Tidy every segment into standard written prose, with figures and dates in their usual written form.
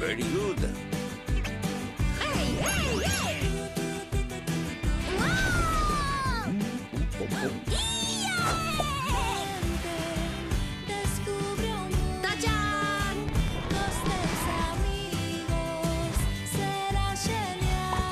Very good. Hey, hey, hey! Wow! Descubre un mundo ¡Tachán! dos teus amigos. Será genial.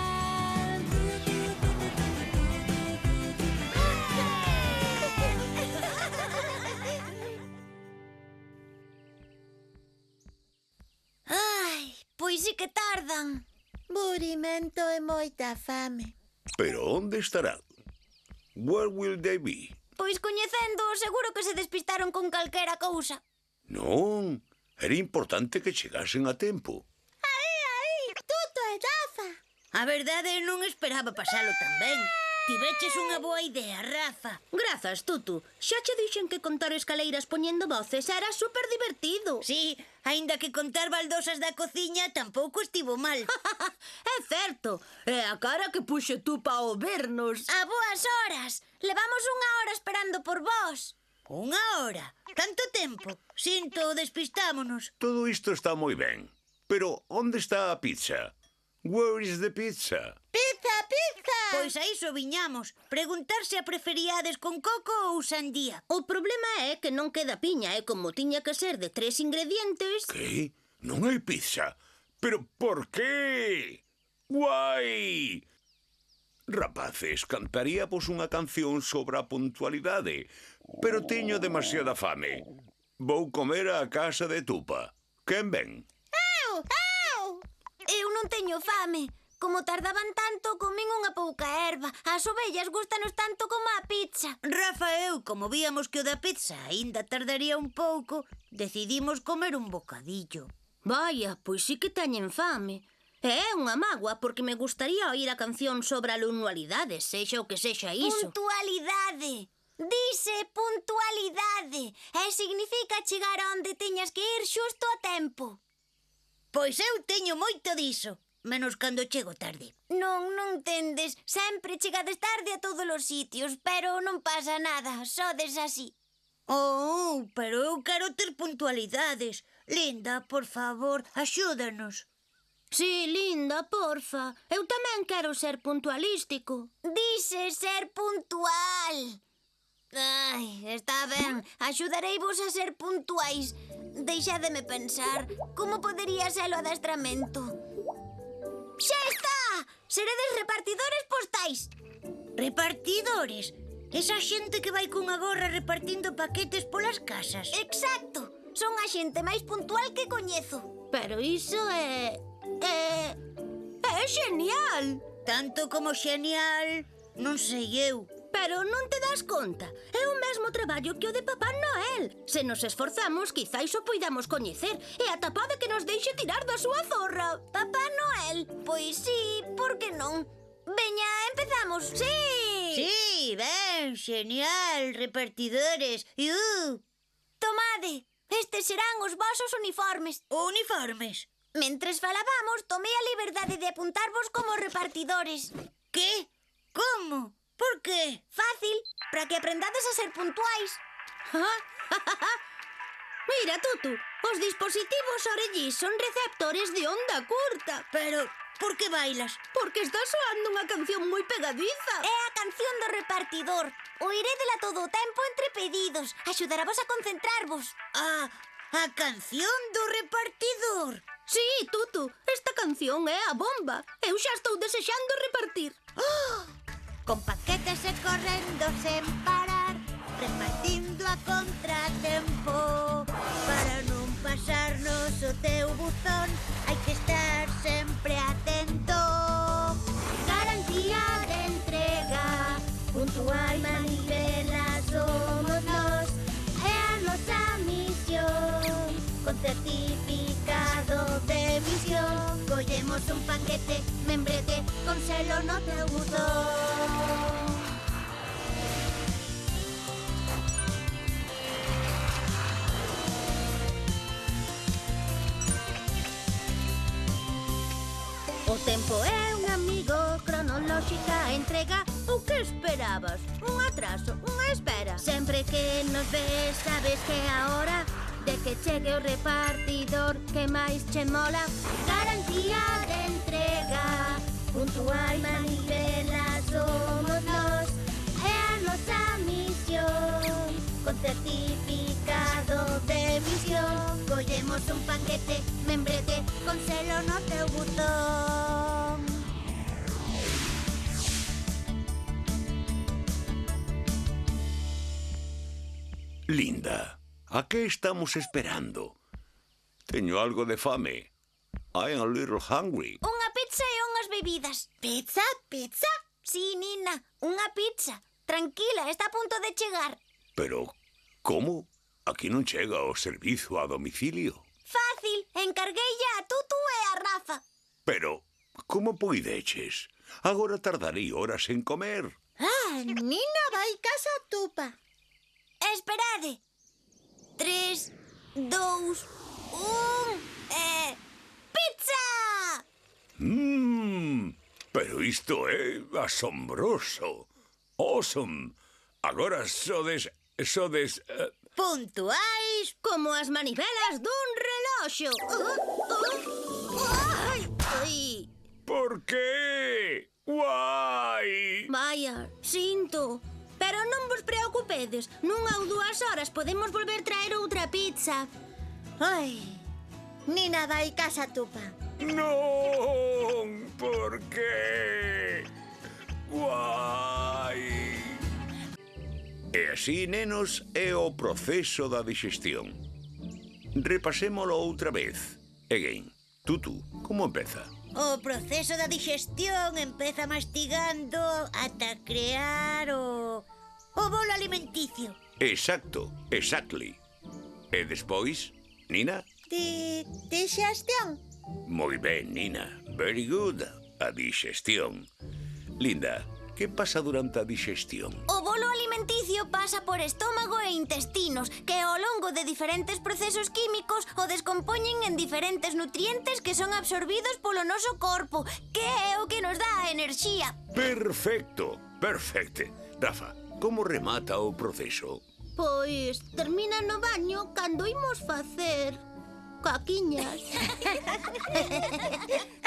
Ai, pois sí que tardan. Burimento e moita fame. Pero onde estarán? Where will they be? Pois coñecendo, seguro que se despistaron con calquera cousa. Non, era importante que chegasen a tempo. Aí, Tuto e Rafa. A verdade, non esperaba pasalo tan ben. Tiveches unha boa idea, Rafa. Grazas, Tutu. Xa che dixen que contar escaleiras poñendo voces era super divertido. Sí, aínda que contar baldosas da cociña tampouco estivo mal. É certo. É a cara que puxe tú pa o vernos. A boas horas. Levamos unha hora esperando por vós. Unha hora? Tanto tempo? Sinto, despistámonos. Todo isto está moi ben. Pero onde está a pizza? Where is the pizza? Pizza, pizza. Pois a iso viñamos. Preguntar se a preferíades con coco ou sandía. O problema é que non queda piña e como tiña que ser de 3 ingredientes... Que? Non hai pizza? Pero por qué? Why? Rapaces, cantaríamos unha canción sobre a puntualidade, pero teño demasiada fame. Vou comer á casa de Tupa. Quen ven? Eu, eu. Eu non teño fame. Como tardaban tanto, comín unha pouca erva. As ovellas gustanos tanto como a pizza. Rafa e eu, como víamos que o da pizza aínda tardaría un pouco, decidimos comer un bocadillo. Vaya, pois sí que teñen fame. E é unha mágoa porque me gustaría oír a canción sobre a anualidade, sexa o que sexa iso. Puntualidade. Dice puntualidade. E significa chegar a onde teñas que ir xusto a tempo. Pois eu teño moito diso, menos cando chego tarde. Non tendes. Sempre chegades tarde a todos os sitios, pero non pasa nada. Sodes así. Oh, pero eu quero ter puntualidades. Linda, por favor, axúdanos. Sí, Linda, porfa. Eu tamén quero ser puntualístico. Dice ser puntual. Ai, está ben. Axudareivos a ser puntuais. Deixádeme pensar. Como podería ser o adestramento? Xa está! Seredes repartidores postais. Repartidores? Esa xente que vai cunha gorra repartindo paquetes polas casas. Exacto. Son a xente máis puntual que coñezo. Pero iso é genial. Tanto como xenial, non sei eu. Pero non te das conta. É o mesmo traballo que o de Papá Noel. Se nos esforzamos, quizais o poidamos coñecer. E ata pode que nos deixe tirar da súa zorra. Papá Noel? Pois sí, por que non? Veña, empezamos. Sí! Sí, ben, xenial, repartidores. Tomade, estes serán os vosos uniformes. Uniformes? Mentres falábamos, tomei a liberdade de apuntarvos como repartidores. Que? Como? Por qué? Fácil, para que aprendades a ser puntuais. Mira, Tutu, os dispositivos orellís son receptores de onda curta. Pero, por que bailas? Porque está soando unha canción moi pegadiza. É a canción do repartidor. Oirédela todo o tempo entre pedidos. Axudarávos a concentrarvos. A canción do repartidor. Sí, Tutu, esta canción é a bomba. Eu xa estou desexando repartir. Con paquetes e correndo sen parar, repartindo a contratempo. Para non pasarnos o teu buzón, hai que estar sempre atento. Garantía de entrega, puntual manivela somos nós. É a nosa misión, con certificado de misión. Collemos un paquete, membrete, con selo no teu buzón. O tempo é un amigo, cronolóxica entrega. O que esperabas? Un atraso, unha espera. Sempre que nos ves, sabes que é a hora Até que chegue o repartidor, que máis che mola? Garantía de entrega, puntual manivela somos nós. É a nosa misión, con certificado de misión. Collemos un paquete, membrete, con selo no teu buzón. Linda, a que estamos esperando? Teño algo de fame. I'm a little hungry. Unha pizza e unhas bebidas. Pizza, pizza. Sí, Nina, unha pizza. Tranquila, está a punto de chegar. Pero, como? Aquí non chega o servizo a domicilio. Fácil, encargueilla a Tutu e a Rafa. Pero, como poideches? Agora tardarei horas en comer. Ah, Nina vai casa tupa. Esperade. 3, 2, 1... ¡Pizza! Pero isto é asombroso. Awesome. Agora sodes... Puntuais. Como as manivelas dun reloxo. Ai, ai. Por qué? Guai! Vaya, sinto. Pero non vos preocupedes. Nunha ou 2 horas podemos volver traer outra pizza. Ai, Nina vai casa tupa. Non! Por qué? Guai! E así, nenos, é o proceso da digestión. Repasémolo outra vez. Again. Tutu, como empeza? O proceso da digestión empeza mastigando ata crear o bolo alimenticio. Exacto, exactly. E despois, Nina? Digestión. Moi ben, Nina. Very good. A digestión. Linda, que pasa durante a digestión? O bolo alimenticio pasa por estómago e intestinos, que ao longo de diferentes procesos químicos o descompoñen en diferentes nutrientes que son absorbidos polo noso corpo, que é o que nos dá a enerxía. Perfecto, perfecto. Rafa, como remata o proceso? Pois termina no baño cando imos facer caquiñas.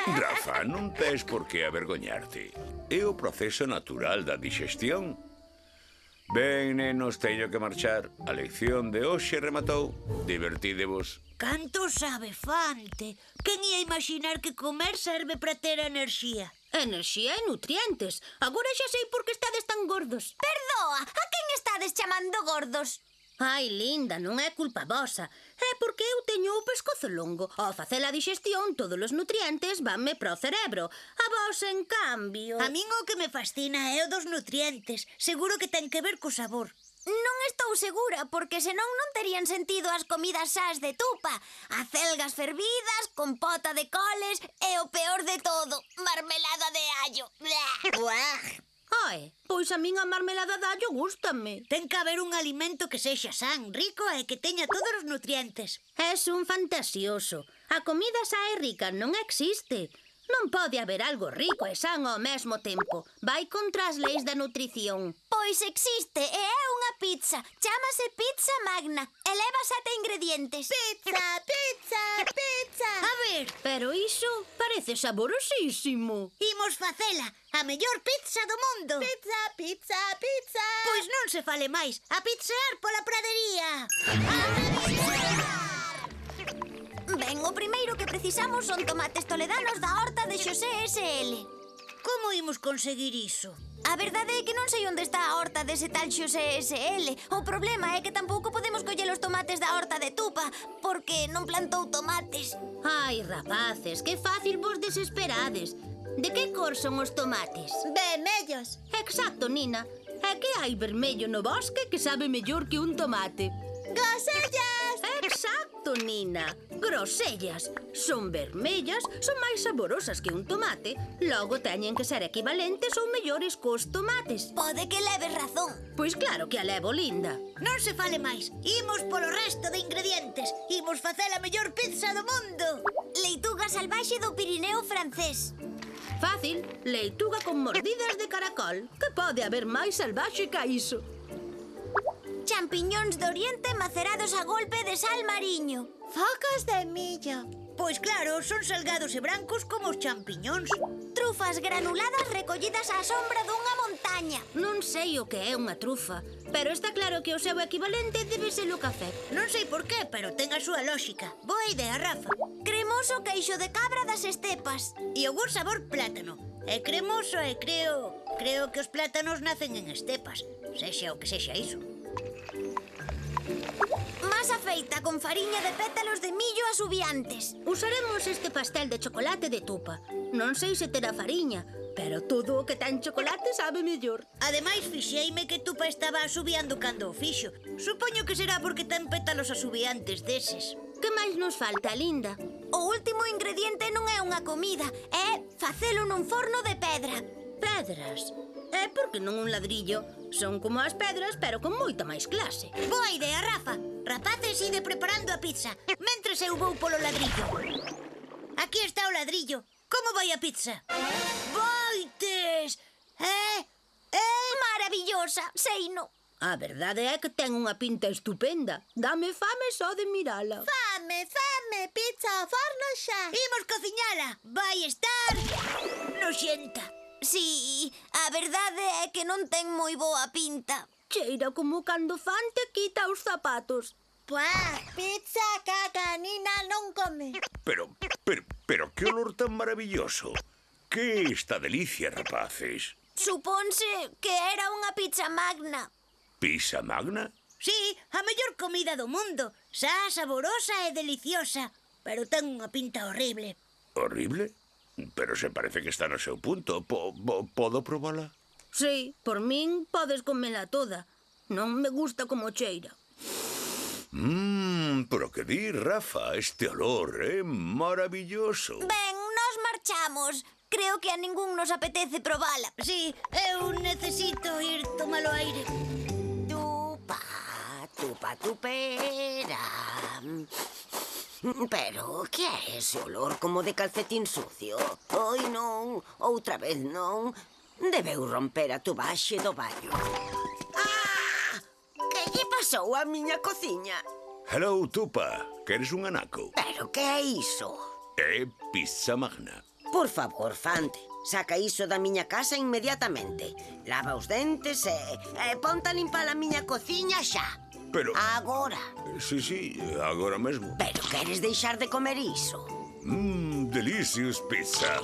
Rafa, non tes por que avergoñarte. É o proceso natural da digestión. Ben, nenos, teño que marchar. A lección de hoxe rematou. Divertidevos. Canto sabe Fante. Quen ia imaginar que comer serve para ter enerxía? Enerxía e nutrientes. Agora xa sei por que estades tan gordos. Perdoa, a quen estades chamando gordos? Ai, Linda, non é culpa vosa. É porque eu teño o pescozo longo. Ao facer a digestión, todos os nutrientes vanme para o cerebro. A vos, en cambio... A min o que me fascina é o dos nutrientes. Seguro que ten que ver co sabor. Non estou segura, porque senón non terían sentido as comidas sás de tupa. Acelgas fervidas, compota de coles e o peor de todo, marmelada de allo. Buah! Ai, pois a min a marmelada de allo gústame. Ten que haber un alimento que sexa san, rico e que teña todos os nutrientes. És un fantasioso. A comida sa e rica non existe. Non pode haber algo rico e san ao mesmo tempo. Vai contra as leis da nutrición. Pois existe, e é unha pizza. Chámase pizza magna. E leva 7 ingredientes. Pizza, pizza, pizza. A ver, Pero iso parece saborosísimo. imos facela. A mellor pizza do mundo. Pizza, pizza, pizza. Pois non se fale máis. A pizzear pola pradería. Ben, o primeiro que precisamos son tomates toledanos da horta de Xosé S.L. Como imos conseguir iso? A verdade é que non sei onde está a horta dese tal Xosé S.L. O problema é que tampouco podemos coller os tomates da horta de Tupa, porque non plantou tomates. Ai, rapaces, que fácil vos desesperades. De que cor son os tomates? Vermellos. Exacto, Nina. É que hai vermello no bosque que sabe mellor que un tomate. Grosellas. Exacto, Nina. Grosellas. Son vermellas, son máis saborosas que un tomate. Logo teñen que ser equivalentes ou mellores cos tomates. Pode que leves razón. Pois claro que a levo, Linda. Non se fale máis. Imos polo resto de ingredientes. Imos facer a mellor pizza do mundo. Leituga salvaxe do Pirineo francés. Fácil, leituga con mordidas de caracol. Que pode haber máis salvaxe ca iso? champiñóns do Oriente macerados a golpe de sal mariño. Focos de millo. Pois claro, son salgados e brancos como os champiñóns. Trufas granuladas recollidas á sombra dunha montaña. Non sei o que é unha trufa, pero está claro que o seu equivalente debe ser o café. Non sei por qué, pero ten a súa lógica. Boa idea, Rafa. Cremoso queixo de cabra das estepas. Iogur sabor plátano. É cremoso e creo que os plátanos nacen en estepas. Sexa o que sexa iso. Masa feita con fariña de pétalos de millo asubiantes. Usaremos este pastel de chocolate de tupa. Non sei se terá fariña, pero todo o que ten chocolate sabe mellor. Ademais, fixeime que Tupa estaba asubiando cando o fixo. Supoño que será porque ten pétalos asubiantes deses. Que máis nos falta, Linda? O último ingrediente non é unha comida, é facelo nun forno de pedra. Pedras. É porque non un ladrillo. Son como as pedras, pero con moita máis clase. Boa idea, Rafa. Rapaces, ide preparando a pizza. Mentres eu vou polo ladrillo. Aquí está o ladrillo. Como vai a pizza? Boites! Maravillosa, seino. A verdade é que ten unha pinta estupenda. Dame fame só de mirala. Fame, fame, pizza ao forno xa. Imos cociñala. Vai estar noxenta. Si, a verdade é que non ten moi boa pinta. Cheira como cando Fante quita os zapatos. Puá, pizza que a canina non come. Pero que olor tan maravilloso. Que esta delicia, rapaces? Suponse que era unha pizza magna. Pizza magna? Sí, a mellor comida do mundo. Xa saborosa e deliciosa. Pero ten unha pinta horrible. Horrible? Pero se parece que está no seu punto. Podo probala? Sí, por min podes comela toda. Non me gusta como cheira. Pero que di, Rafa, este olor é maravilloso. Ben, nos marchamos. Creo que a ningún nos apetece probala. Sí, eu necesito ir tomar o aire. Tupa, tupera. Pero, que é ese olor como de calcetín sucio? Oi, non, outra vez non. Debeu romper a tubaxe do baño. Ah! Que lle pasou á miña cociña? Hello, Tupa. Queres un anaco? Pero que é iso? É pizza magna. Por favor, Fante, saca iso da miña casa inmediatamente. Lava os dentes e ponte a limpar a miña cociña xa. Pero... Agora. Sí, agora mesmo. Pero queres deixar de comer iso? Delicious pizza.